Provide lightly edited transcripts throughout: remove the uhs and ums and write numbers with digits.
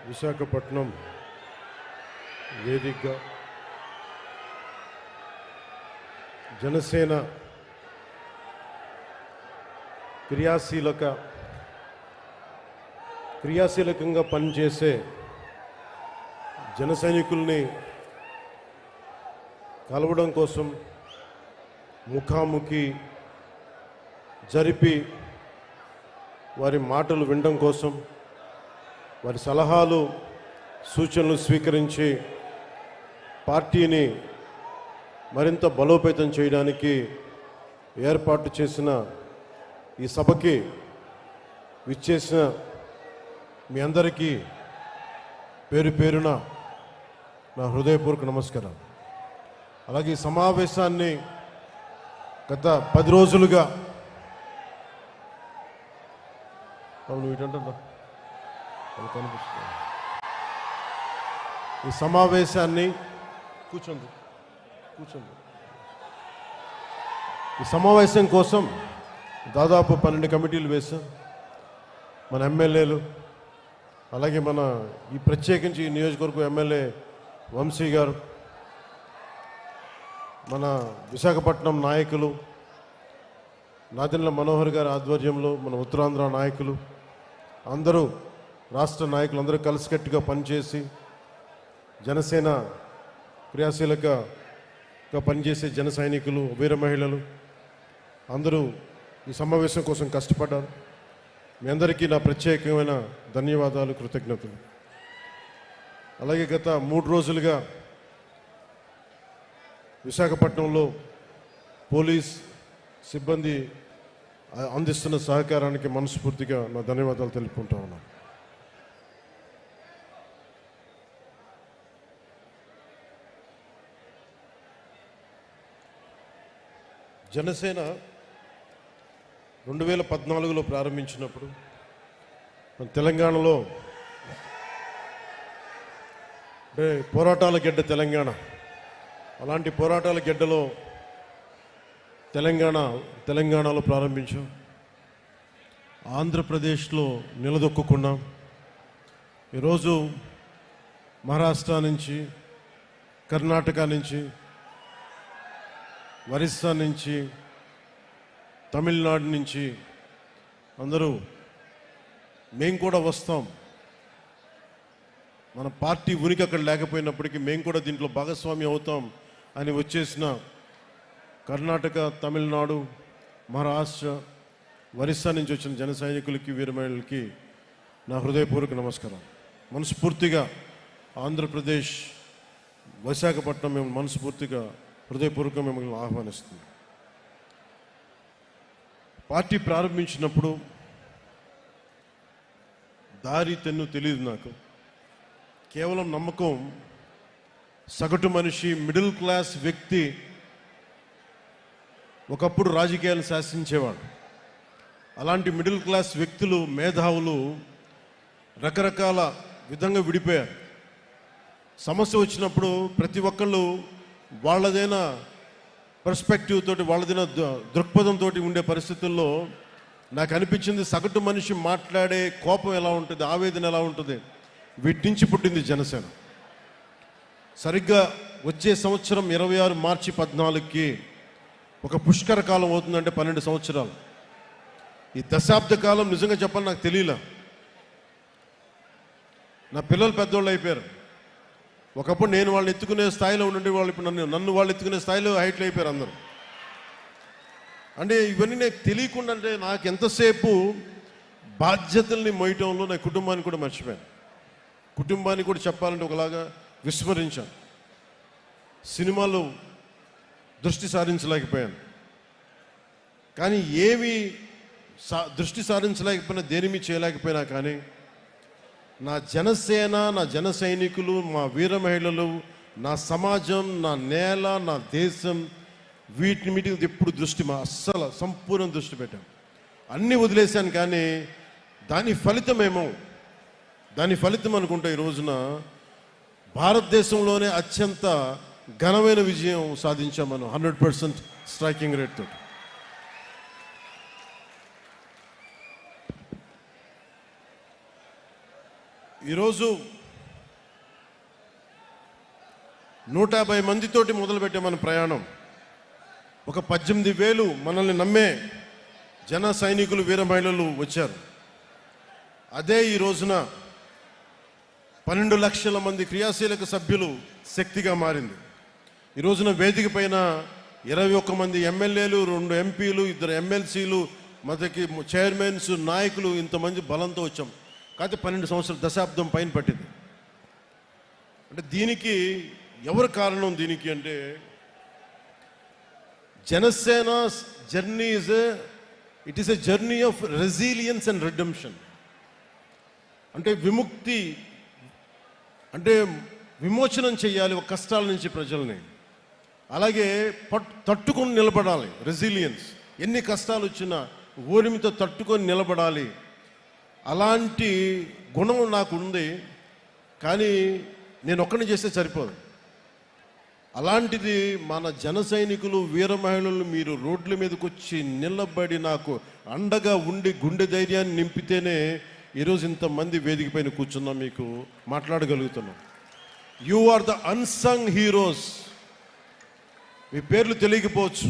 విశాఖపట్నం వేదికగా జనసేన క్రియాశీలకంగా పనిచేసే జన సైనికుల్ని కలవడం కోసం ముఖాముఖి జరిపి వారి మాటలు వినడం కోసం వారి సలహాలు సూచనలు స్వీకరించి పార్టీని మరింత బలోపేతం చేయడానికి ఏర్పాటు చేసిన ఈ సభకి విచ్చేసిన మీ అందరికీ పేరు పేరున నా హృదయపూర్వక నమస్కారం. అలాగే ఈ సమావేశాన్ని గత 10 రోజులుగా ఈ సమావేశాన్ని కూర్చోండి ఈ సమావేశం కోసం దాదాపు 12 కమిటీలు వేశాం. మన ఎమ్మెల్యేలు, అలాగే మన ఈ ప్రత్యేకించి ఈ నియోజకవర్గం ఎమ్మెల్యే వంశీ గారు, మన విశాఖపట్నం నాయకులు నాదెండ్ల మనోహర్ గారి ఆధ్వర్యంలో మన ఉత్తరాంధ్ర నాయకులు అందరూ, రాష్ట్ర నాయకులు అందరూ కలిసికట్టుగా పనిచేసి జనసేన క్రియాశీలకగా పనిచేసే జన సైనికులు, వీర మహిళలు అందరూ ఈ సమావేశం కోసం కష్టపడ్డారు. మీ అందరికీ నా ప్రత్యేకమైన ధన్యవాదాలు, కృతజ్ఞతలు. అలాగే గత 3 రోజులుగా విశాఖపట్నంలో పోలీస్ సిబ్బంది అందిస్తున్న సహకారానికి మనస్ఫూర్తిగా నా ధన్యవాదాలు తెలుపుకుంటా ఉన్నాను. జనసేన 2014లో ప్రారంభించినప్పుడు మన తెలంగాణలో అంటే పోరాటాల గడ్డ తెలంగాణ, అలాంటి పోరాటాల గడ్డలో తెలంగాణలో ప్రారంభించాం. ఆంధ్రప్రదేశ్లో నిలదొక్కున్నాం. ఈరోజు మహారాష్ట్ర నుంచి, కర్ణాటక నుంచి, ఒరిస్సా నుంచి, తమిళనాడు నుంచి అందరూ మేము కూడా వస్తాం, మన పార్టీ ఉనికి అక్కడ లేకపోయినప్పటికీ మేము కూడా దీంట్లో భాగస్వామి అవుతాం అని వచ్చేసిన కర్ణాటక, తమిళనాడు, మహారాష్ట్ర, ఒరిస్సా నుంచి వచ్చిన జన సైనికులకి, వీర మహిళలకి నా హృదయపూర్వక నమస్కారం. మనస్ఫూర్తిగా ఆంధ్రప్రదేశ్ విశాఖపట్నం మేము మనస్ఫూర్తిగా హృదయపూర్వకంగా మిమ్మల్ని ఆహ్వానిస్తుంది. పార్టీ ప్రారంభించినప్పుడు దారి తెన్ను తెలియదు నాకు. కేవలం నమ్మకం, సగటు మనిషి, మిడిల్ క్లాస్ వ్యక్తి ఒకప్పుడు రాజకీయాలను శాసించేవాడు. అలాంటి మిడిల్ క్లాస్ వ్యక్తులు, మేధావులు రకరకాల విధంగా విడిపోయారు. సమస్య వచ్చినప్పుడు ప్రతి ఒక్కళ్ళు వాళ్ళదైన పర్స్పెక్టివ్ తోటి, వాళ్ళదైన దృక్పథంతో ఉండే పరిస్థితుల్లో నాకు అనిపించింది సగటు మనిషి మాట్లాడే కోపం ఎలా ఉంటుంది, ఆవేదన ఎలా ఉంటుంది, వీటి నుంచి పుట్టింది జనసేన. సరిగ్గా వచ్చే సంవత్సరం 26 మార్చి 14కి ఒక పుష్కర కాలం అవుతుందంటే 12 సంవత్సరాలు. ఈ దశాబ్ద కాలం నిజంగా చెప్పాలి నాకు తెలియలే. నా పిల్లలు పెద్దోళ్ళు అయిపోయారు. ఒకప్పుడు నేను వాళ్ళని ఎత్తుకునే స్థాయిలో ఉండే వాళ్ళు ఇప్పుడు నన్ను వాళ్ళు ఎత్తుకునే స్థాయిలో హైట్లు అయిపోయారు అందరూ. అంటే ఇవన్నీ నాకు తెలియకుండా, అంటే నాకు ఎంతసేపు బాధ్యతల్ని మోయటంలో నా కుటుంబాన్ని కూడా మర్చిపోయాను. కుటుంబాన్ని కూడా చెప్పాలంటే ఒకలాగా విస్మరించాను. సినిమాలో దృష్టి సారించలేకపోయాను. కానీ ఏమి దృష్టి సారించలేకపోయినా, దేనిమి చేయలేకపోయినా కానీ నా జనసేన, నా జన సైనికులు, మా వీర మహిళలు, నా సమాజం, నా నేల, నా దేశం, వీటిని మీద ఎప్పుడు దృష్టి అస్సలు సంపూర్ణ దృష్టి పెట్టాను. అన్నీ వదిలేశాను. కానీ దాని ఫలితం అనుకుంటే ఈ రోజున భారతదేశంలోనే అత్యంత ఘనమైన విజయం సాధించాం మనం 100% స్ట్రైకింగ్ రేట్ తోటి. ఈరోజు 150 మందితోటి మొదలుపెట్టే మన ప్రయాణం. ఒక 18,000 మనల్ని నమ్మే జన సైనికులు, వీర మహిళలు వచ్చారు. అదే ఈ రోజున 12 లక్షల మంది క్రియాశీలక సభ్యులు శక్తిగా మారింది. ఈ రోజున వేదిక పైన 21 మంది ఎమ్మెల్యేలు, 2 ఎంపీలు, 2 ఎమ్మెల్సీలు, మనకి చైర్మన్స్, నాయకులు, ఇంతమంది బలంతో వచ్చాం. కాకపోతే 12 సంవత్సరాల దశాబ్దం పైన పట్టింది. అంటే దీనికి ఎవరు కారణం? దీనికి అంటే Janasena journey it is a journey of resilience and redemption. అంటే విముక్తి, అంటే విమోచనం చేయాలి ఒక కష్టాల నుంచి ప్రజల్ని. అలాగే తట్టుకొని నిలబడాలి, రెసిలియన్స్. ఎన్ని కష్టాలు వచ్చినా ఓరిమితో తట్టుకొని నిలబడాలి. అలాంటి గుణం నాకు ఉంది. కానీ నేను ఒక్కడిని చేస్తే సరిపోదు. అలాంటిది మన జన సైనికులు, వీర మహిళలు మీరు రోడ్ల మీదకి వచ్చి నిలబడి నాకు అండగా ఉండి గుండె ధైర్యాన్ని నింపితేనే ఈరోజు ఇంతమంది వేదిక పైన కూర్చున్నాం, మీకు మాట్లాడగలుగుతున్నాం. You are the unsung heroes. మీ పేర్లు తెలియకపోవచ్చు,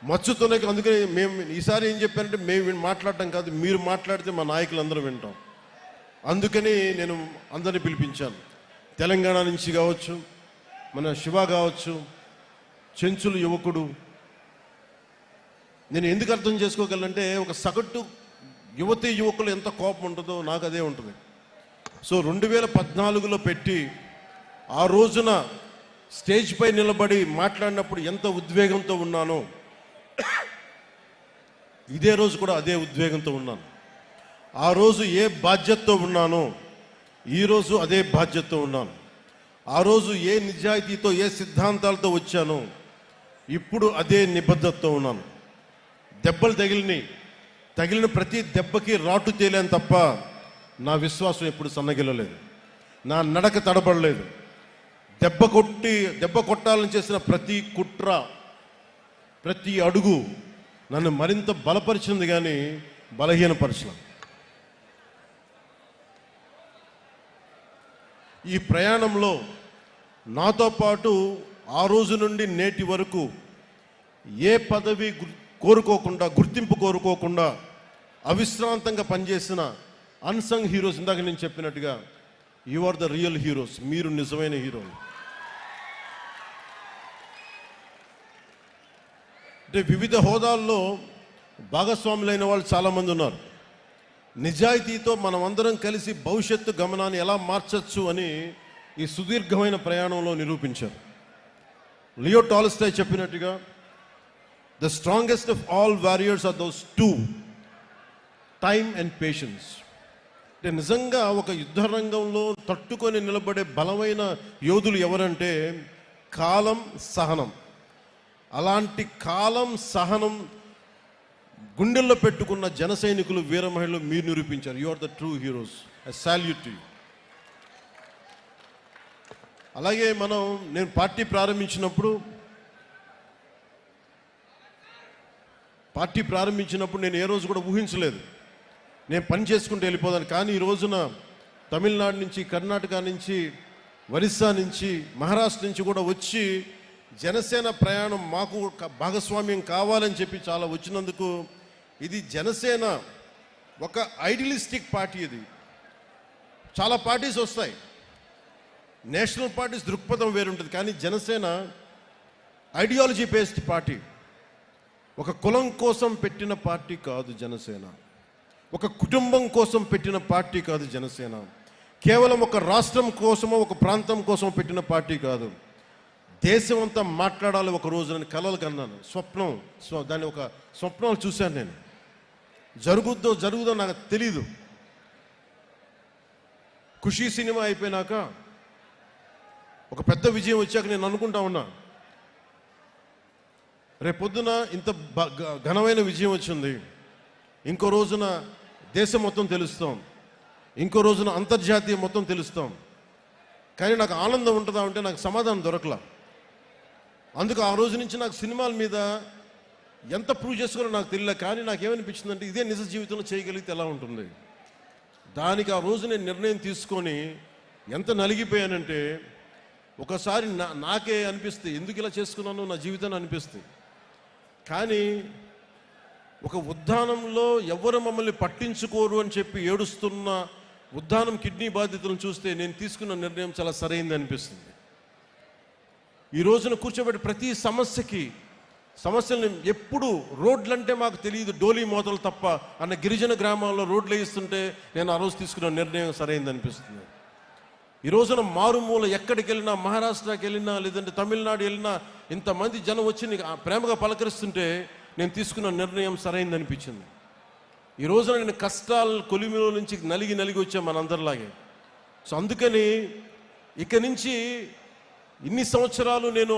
మచ్చుతోనే. అందుకని మేము ఈసారి ఏం చెప్పానంటే, మేము మాట్లాడటం కాదు, మీరు మాట్లాడితే మా నాయకులందరూ వింటాం. అందుకని నేను అందరినీ పిలిపించాను. తెలంగాణ నుంచి కావచ్చు, మన శివ కావచ్చు, చెంచులు యువకుడు. నేను ఎందుకు అర్థం చేసుకోగలంటే, ఒక సగటు యువతి యువకులు ఎంత కోపం ఉంటుందో నాకు అదే ఉంటుంది. సో 2014లో పెట్టి ఆ రోజున స్టేజ్ పై నిలబడి మాట్లాడినప్పుడు ఎంత ఉద్వేగంతో ఉన్నానో, ఇదే రోజు కూడా అదే ఉద్వేగంతో ఉన్నాను. ఆ రోజు ఏ బాధ్యతతో ఉన్నానో ఈరోజు అదే బాధ్యతతో ఉన్నాను. ఆ రోజు ఏ నిజాయితీతో, ఏ సిద్ధాంతాలతో వచ్చానో ఇప్పుడు అదే నిబద్ధతతో ఉన్నాను. దెబ్బలు తగిలిన ప్రతి దెబ్బకి రాటు తేలేను తప్ప నా విశ్వాసం ఎప్పుడు సన్నగిల్లలేదు, నా నడక తడబడలేదు. దెబ్బ కొట్టాలని చేసిన ప్రతి కుట్ర, ప్రతి అడుగు నన్ను మరింత బలపరిచింది కానీ బలహీనపరచలేదు. ఈ ప్రయాణంలో నాతో పాటు ఆ రోజు నుండి నేటి వరకు ఏ పదవి కోరుకోకుండా, గుర్తింపు కోరుకోకుండా అవిశ్రాంతంగా పనిచేసిన అన్సంగ్ హీరోస్, ఇందాక నేను చెప్పినట్టుగా you are the real heroes. మీరు నిజమైన హీరోలు. అంటే వివిధ హోదాల్లో భాగస్వాములైన వాళ్ళు చాలామంది ఉన్నారు. నిజాయితీతో మనమందరం కలిసి భవిష్యత్తు గమనాన్ని ఎలా మార్చచ్చు అని ఈ సుదీర్ఘమైన ప్రయాణంలో నిరూపించారు. లియో టాల్స్టాయ్ చెప్పినట్టుగా, the strongest of all warriors are those 2, time and patience. అంటే నిజంగా ఒక యుద్ధ రంగంలో తట్టుకొని నిలబడే బలమైన యోధులు ఎవరంటే కాలం, సహనం. అలాంటి కాలం, సహనం గుండెల్లో పెట్టుకున్న జన సైనికులు, వీర మహిళలు మీరు నిరూపించారు. You are the true heroes. I salute you. అలాగే నేను పార్టీ ప్రారంభించినప్పుడు నేను ఏ రోజు కూడా ఊహించలేదు నేను పని చేసుకుంటూ వెళ్ళిపోదాను. కానీ ఈ రోజున తమిళనాడు నుంచి, కర్ణాటక నుంచి, ఒరిస్సా నుంచి, మహారాష్ట్ర నుంచి కూడా వచ్చి జనసేన ప్రయాణం మాకు భాగస్వామ్యం కావాలని చెప్పి చాలా వచ్చినందుకు, ఇది జనసేన ఒక ఐడియలిస్టిక్ పార్టీ. ఇది చాలా పార్టీస్ వస్తాయి, నేషనల్ పార్టీస్ దృక్పథం వేరుంటుంది. కానీ జనసేన ఐడియాలజీ బేస్డ్ పార్టీ. ఒక కులం కోసం పెట్టిన పార్టీ కాదు జనసేన. ఒక కుటుంబం కోసం పెట్టిన పార్టీ కాదు జనసేన. కేవలం ఒక రాష్ట్రం కోసమో, ఒక ప్రాంతం కోసం పెట్టిన పార్టీ కాదు. దేశం అంతా మాట్లాడాలి ఒక రోజు అని కలలు కన్నాను. దాన్ని ఒక స్వప్నాలు చూశాను నేను. జరుగుదో నాకు తెలీదు. ఖుషీ సినిమా అయిపోయినాక, ఒక పెద్ద విజయం వచ్చాక నేను అనుకుంటా ఉన్నా, రేపొద్దున ఇంత ఘనమైన విజయం వచ్చింది, ఇంకో రోజున దేశం మొత్తం తెలుస్తాం, ఇంకో రోజున అంతర్జాతీయ మొత్తం తెలుస్తాం. కానీ నాకు ఆనందం ఉంటుందా అంటే నాకు సమాధానం దొరకలా. అందుకు ఆ రోజు నుంచి నాకు సినిమాల మీద ఎంత ప్రూవ్ చేసుకోవాలో నాకు తెలియలే. కానీ నాకు ఏమనిపించిందంటే, ఇదే నిజ జీవితంలో చేయగలిగితే ఎలా ఉంటుంది. దానికి ఆ రోజు నేను నిర్ణయం తీసుకొని ఎంత నలిగిపోయానంటే ఒకసారి నాకే అనిపిస్తుంది ఎందుకు ఇలా చేసుకున్నాను నా జీవితాన్ని అనిపిస్తుంది. కానీ ఒక ఉద్దానంలో ఎవరు మమ్మల్ని పట్టించుకోరు అని చెప్పి ఏడుస్తున్న ఉద్దానం కిడ్నీ బాధితులను చూస్తే నేను తీసుకున్న నిర్ణయం చాలా సరైంది అనిపిస్తుంది. ఈ రోజున కూర్చోబెట్టి ప్రతి సమస్యలను ఎప్పుడు రోడ్లంటే మాకు తెలియదు, డోలీ మోతలు తప్ప అన్న గిరిజన గ్రామాల్లో రోడ్లు వేయిస్తుంటే నేను ఆ రోజు తీసుకున్న నిర్ణయం సరైంది అనిపిస్తుంది. ఈ రోజున మారుమూల ఎక్కడికి వెళ్ళినా, మహారాష్ట్రకి వెళ్ళినా లేదంటే తమిళనాడు వెళ్ళినా ఇంతమంది జనం వచ్చి నీకు ప్రేమగా పలకరిస్తుంటే నేను తీసుకున్న నిర్ణయం సరైంది అనిపించింది. ఈ రోజున నేను కష్టాల కొలిమిలో నుంచి నలిగి వచ్చాను మనందరిలాగే. సో అందుకని ఇక నుంచి ఇన్ని సంవత్సరాలు నేను